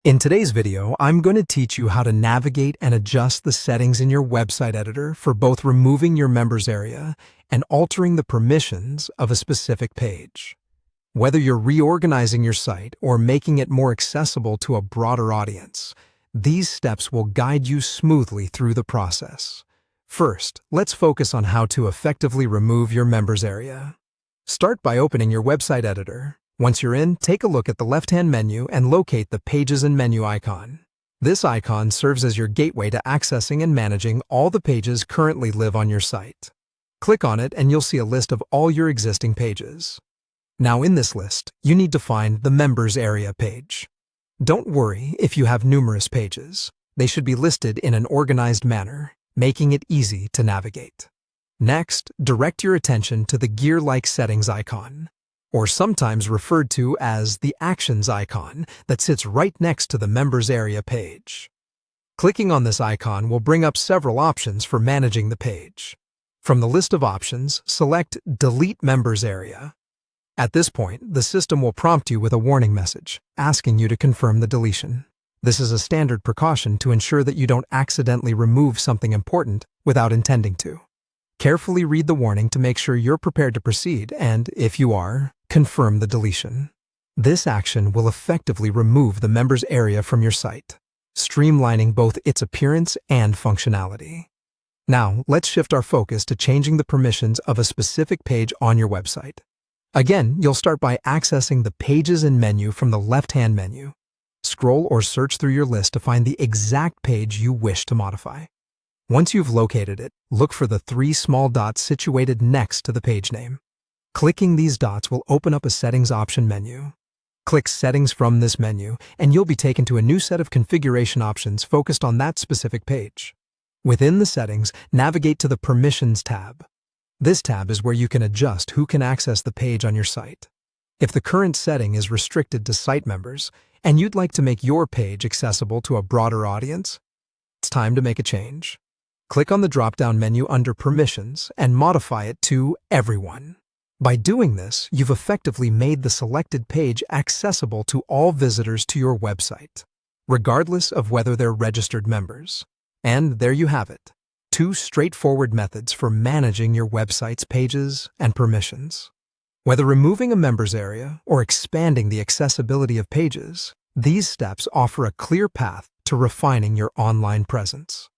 In today's video, I'm going to teach you how to navigate and adjust the settings in your website editor for both removing your members area and altering the permissions of a specific page. Whether you're reorganizing your site or making it more accessible to a broader audience, these steps will guide you smoothly through the process. First, let's focus on how to effectively remove your members area. Start by opening your website editor. Once you're in, take a look at the left-hand menu and locate the Pages and Menu icon. This icon serves as your gateway to accessing and managing all the pages currently live on your site. Click on it and you'll see a list of all your existing pages. Now in this list, you need to find the Members Area page. Don't worry if you have numerous pages. They should be listed in an organized manner, making it easy to navigate. Next, direct your attention to the gear-like settings icon, or sometimes referred to as the Actions icon that sits right next to the Members Area page. Clicking on this icon will bring up several options for managing the page. From the list of options, select Delete Members Area. At this point, the system will prompt you with a warning message, asking you to confirm the deletion. This is a standard precaution to ensure that you don't accidentally remove something important without intending to. Carefully read the warning to make sure you're prepared to proceed and, if you are, confirm the deletion. This action will effectively remove the members area from your site, streamlining both its appearance and functionality. Now, let's shift our focus to changing the permissions of a specific page on your website. Again, you'll start by accessing the Pages and Menu from the left-hand menu. Scroll or search through your list to find the exact page you wish to modify. Once you've located it, look for the three small dots situated next to the page name. Clicking these dots will open up a Settings option menu. Click Settings from this menu, and you'll be taken to a new set of configuration options focused on that specific page. Within the settings, navigate to the Permissions tab. This tab is where you can adjust who can access the page on your site. If the current setting is restricted to site members, and you'd like to make your page accessible to a broader audience, it's time to make a change. Click on the drop-down menu under Permissions and modify it to Everyone. By doing this, you've effectively made the selected page accessible to all visitors to your website, regardless of whether they're registered members. And there you have it, two straightforward methods for managing your website's pages and permissions. Whether removing a members area or expanding the accessibility of pages, these steps offer a clear path to refining your online presence.